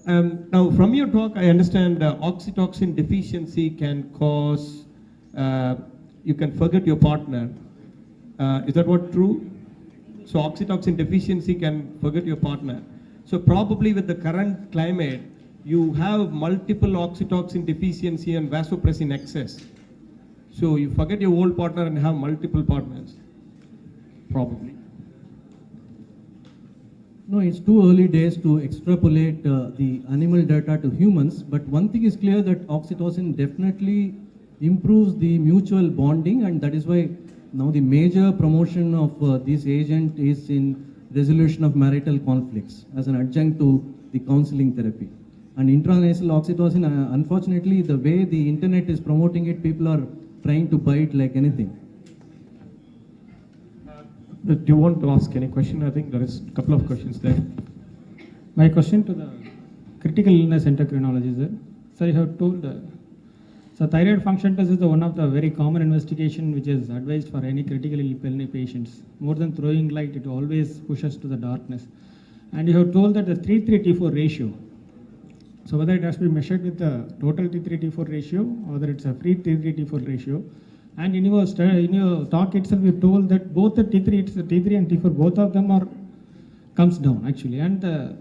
Now, from your talk, I understand oxytocin deficiency can cause you can forget your partner. Is that what true? So oxytocin deficiency can forget your partner. So probably with the current climate, you have multiple oxytocin deficiency and vasopressin excess. So you forget your old partner and have multiple partners, probably. No, it's too early days to extrapolate the animal data to humans, but one thing is clear that oxytocin definitely improves the mutual bonding, and that is why now the major promotion of this agent is in resolution of marital conflicts as an adjunct to the counseling therapy. And intranasal oxytocin, unfortunately, the way the internet is promoting it, people are trying to buy it like anything. Do you want to ask any question? I think there is a couple of questions there. My question to the critical illness endocrinologist, sir. Sir, you have told, so thyroid function test is one of the very common investigation which is advised for any critical ill patients. More than throwing light, it always pushes to the darkness. And you have told that the 3:3:T4 ratio. So whether it has to be measured with the total T3:T4 ratio or whether it's a free T3:T4 ratio. And in your talk itself, you told that both the T3 and T4, both of them comes down actually, and the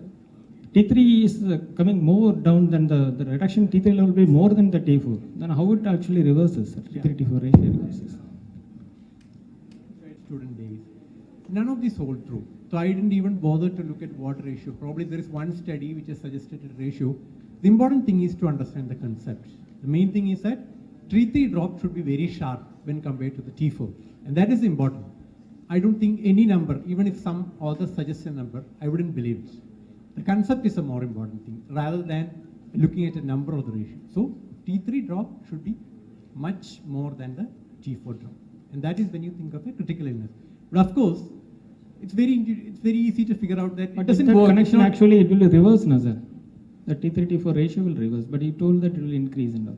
T3 is coming more down than the reduction T3 level will be more than the T4. Then how it actually reverses? T3:T4 ratio reverses. Student days. None of this hold true. So I didn't even bother to look at water ratio. Probably there is one study which has suggested a ratio. The important thing is to understand the concept. The main thing is that T3 drop should be very sharp when compared to the T4. And that is important. I don't think any number, even if some author suggests a number, I wouldn't believe it. The concept is a more important thing rather than looking at a number of the ratio. So T3 drop should be much more than the T4 drop. And that is when you think of a critical illness. But of course, it's very easy to figure out that but it doesn't that work. Connection actually it will reverse, no, sir. The T3:T4 ratio will reverse, but he told that it will increase and all.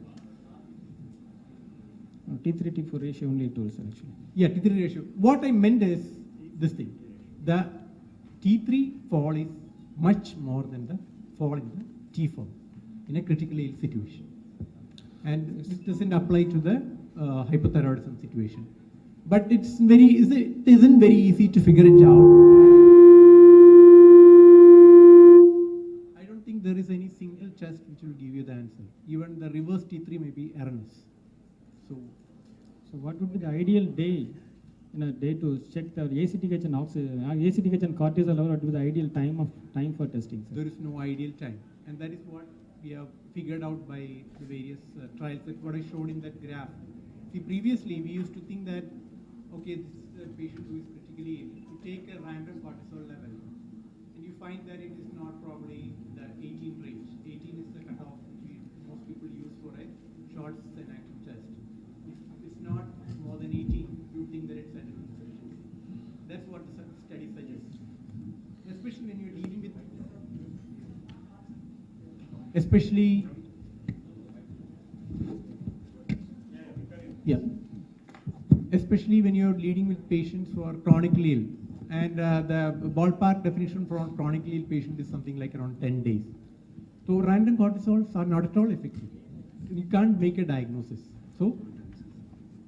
T3:T4 ratio only told, sir, actually. Yeah, T3 ratio. What I meant is this thing. The T3 fall is much more than the fall in the T4 in a critically ill situation. And this doesn't apply to the hypothyroidism situation. But it isn't very easy to figure it out. I don't think there is any single test which will give you the answer. Even the reverse T3 may be erroneous. So what would be the ideal day in a day to check the ACTH and ACTH and cortisol level? What would be the ideal time for testing, sir? There is no ideal time, and that is what we have figured out by the various trials. That's what I showed in that graph. See, previously we used to think that okay, this is a patient who is critically ill. You take a random cortisol level, and you find that it is not probably the 18 range. 18 is the cutoff which most people use for a short synaptic test. If it's not more than 18, you think that it's adrenal insufficiency. That's what the study suggests. Especially when you're dealing with, especially when you're dealing with patients who are chronically ill. And the ballpark definition for a chronically ill patient is something like around 10 days. So random cortisols are not at all effective. You can't make a diagnosis. So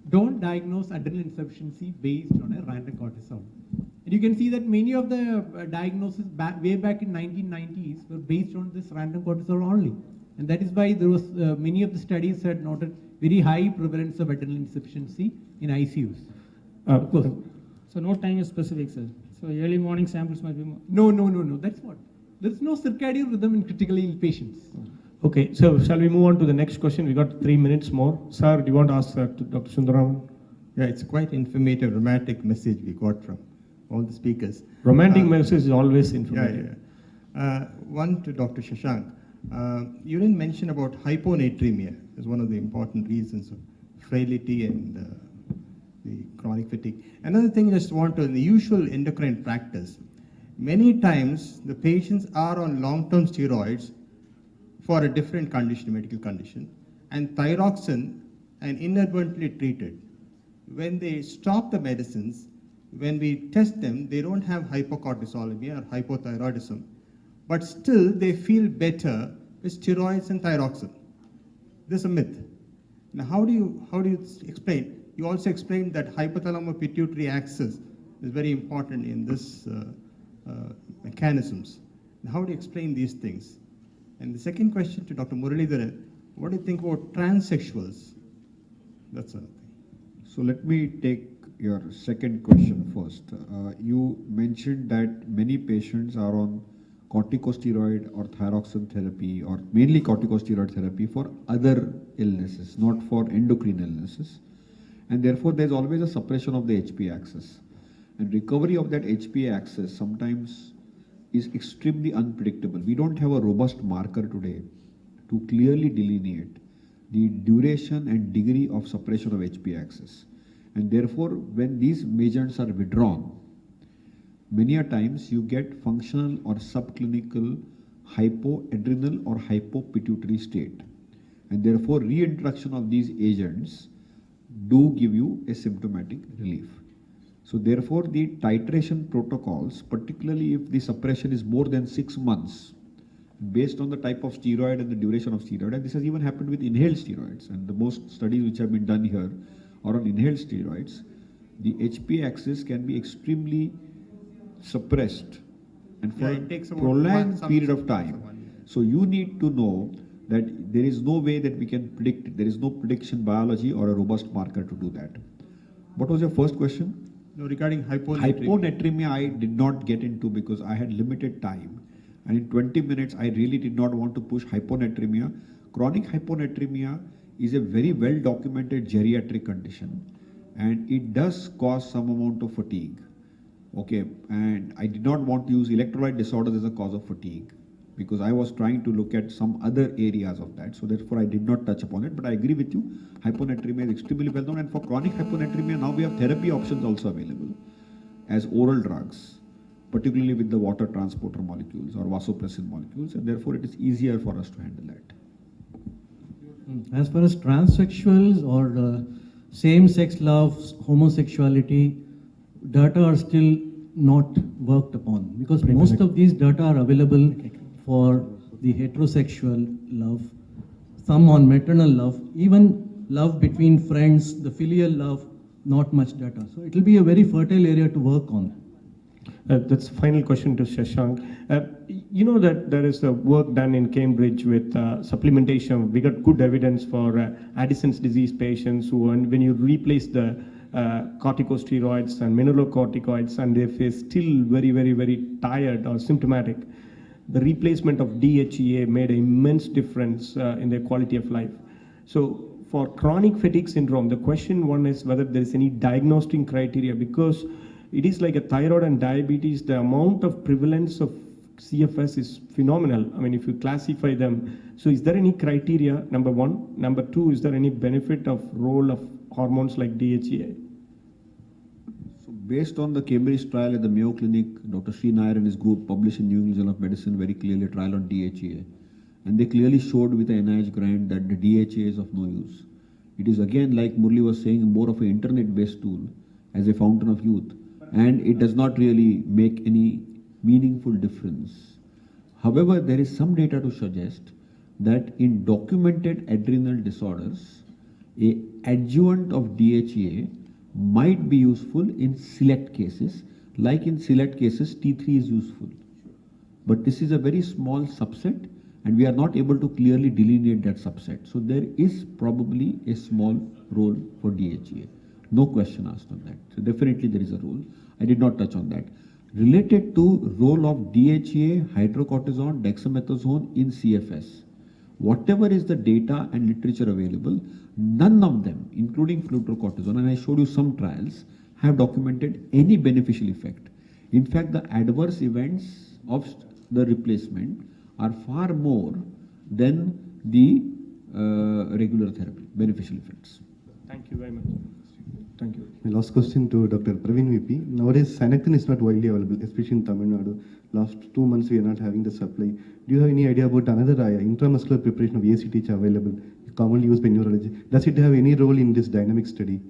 don't diagnose adrenal insufficiency based on a random cortisol. And you can see that many of the diagnoses way back in 1990s were based on this random cortisol only. And that is why there was many of the studies had noted very high prevalence of adrenal insufficiency in ICUs. Of course. So no time is specific, sir. So early morning samples must be more. No. That's what. There's no circadian rhythm in critically ill patients. Okay, so shall we move on to the next question? We got 3 minutes more. Sir, do you want to ask to Dr. Sundaram? Yeah, it's quite informative, romantic message we got from all the speakers. Romantic message is always informative. One to Dr. Shashank. You didn't mention about hyponatremia as one of the important reasons of frailty and the chronic fatigue. Another thing I just want to, in the usual endocrine practice, many times the patients are on long-term steroids for a different condition, medical condition, and thyroxine and inadvertently treated. When they stop the medicines, when we test them, they don't have hypocortisolemia or hypothyroidism. but still they feel better with steroids and thyroxine. This is a myth. Now, how do you explain? You also explained that hypothalamus-pituitary axis is very important in this mechanisms. Now, how do you explain these things? And the second question to Dr. Muralidharan, what do you think about transsexuals? That's a thing. So let me take your second question first. You mentioned that many patients are on corticosteroid or thyroxine therapy, or mainly corticosteroid therapy for other illnesses, not for endocrine illnesses. And therefore, there's always a suppression of the HPA axis. And recovery of that HPA axis sometimes is extremely unpredictable. We don't have a robust marker today to clearly delineate the duration and degree of suppression of HPA axis. And therefore, when these agents are withdrawn, many a times you get functional or subclinical hypoadrenal or hypopituitary state. And therefore, reintroduction of these agents do give you a symptomatic relief. So therefore, the titration protocols, particularly if the suppression is more than 6 months, based on the type of steroid and the duration of steroid, and this has even happened with inhaled steroids, and the most studies which have been done here are on inhaled steroids, the HPA axis can be extremely suppressed and for Yeah, it takes a about prolonged period of some time. 1 year. So you need to know that there is no way that we can predict it. There is no prediction biology or a robust marker to do that. What was your first question? No, regarding hyponatremia. Hyponatremia I did not get into because I had limited time. And in 20 minutes, I really did not want to push hyponatremia. Chronic hyponatremia is a very well documented geriatric condition, and it does cause some amount of fatigue. Okay, and I did not want to use electrolyte disorders as a cause of fatigue because I was trying to look at some other areas of that. So therefore, I did not touch upon it. But I agree with you, hyponatremia is extremely well known, and for chronic hyponatremia, now we have therapy options also available as oral drugs, particularly with the water transporter molecules or vasopressin molecules, and therefore it is easier for us to handle that. As far as transsexuals or same-sex love, homosexuality, data are still not worked upon because most of these data are available for the heterosexual love, some on maternal love, even love between friends, the filial love, not much data. So it will be a very fertile area to work on. That's the final question to Shashank. You know that there is a work done in Cambridge with supplementation. We got good evidence for Addison's disease patients who, when you replace the corticosteroids and mineralocorticoids, and if they're still very tired or symptomatic, the replacement of DHEA made an immense difference in their quality of life. So for chronic fatigue syndrome, the question one is whether there is any diagnostic criteria, because it is like a thyroid and diabetes, the amount of prevalence of CFS is phenomenal. I mean, if you classify them. So is there any criteria, number one? Number two, is there any benefit of role of hormones like DHEA? So based on the Cambridge trial at the Mayo Clinic, Dr. Sri Nair and his group published in New England Journal of Medicine very clearly a trial on DHEA. And they clearly showed with the NIH grant that the DHEA is of no use. It is again, like Murli was saying, more of an internet-based tool as a fountain of youth. And it does not really make any meaningful difference. However, there is some data to suggest that in documented adrenal disorders, a adjuvant of DHEA might be useful in select cases, like in select cases T3 is useful. But this is a very small subset and we are not able to clearly delineate that subset. So there is probably a small role for DHEA. No question asked on that. So definitely there is a role. I did not touch on that. Related to role of DHEA, hydrocortisone, dexamethasone in CFS, whatever is the data and literature available, none of them, including fludrocortisone, and I showed you some trials, have documented any beneficial effect. In fact, the adverse events of the replacement are far more than the regular therapy, beneficial effects. Thank you very much. Thank you. My last question to Dr. Praveen VP. Nowadays, Sanactin is not widely available, especially in Tamil Nadu. Last 2 months, we are not having the supply. Do you have any idea about another intramuscular preparation of ACTH available, commonly used by neurology? Does it have any role in this dynamic study?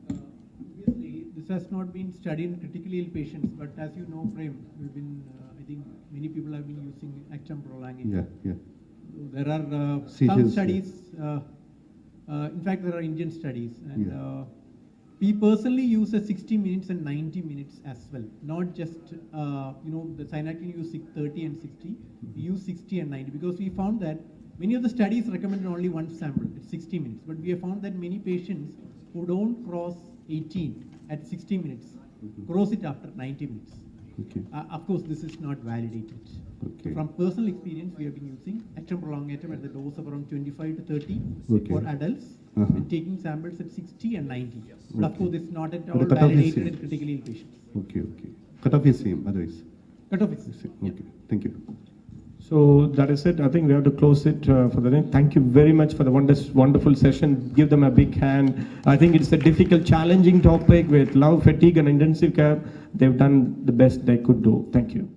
Obviously, this this has not been studied in critically ill patients, but as you know, Prem, we've been, I think many people have been using actum prolongate. Yeah. There are some Seizures, studies, in fact, there are Indian studies, and we personally use 60 minutes and 90 minutes as well, not just, the Cynactin use 30 and 60, we use 60 and 90, because we found that many of the studies recommended only one sample at 60 minutes, but we have found that many patients who don't cross 18 at 60 minutes, cross it after 90 minutes. Okay. Of course, this is not validated. Okay. From personal experience, we have been using actum prolongatum at the dose of around 25 to 30 Okay. for adults, and taking samples at 60 and 90. But of Okay. course, it's not at But all the cutoff is validated same. in critically ill patients. Okay. Cutoff is same, otherwise. Cutoff is Same. yeah. Okay. Thank you. So that is it. I think we have to close it for the day. Thank you very much for the wonderful session. Give them a big hand. I think it's a difficult, challenging topic with love, fatigue, and intensive care. They've done the best they could do. Thank you.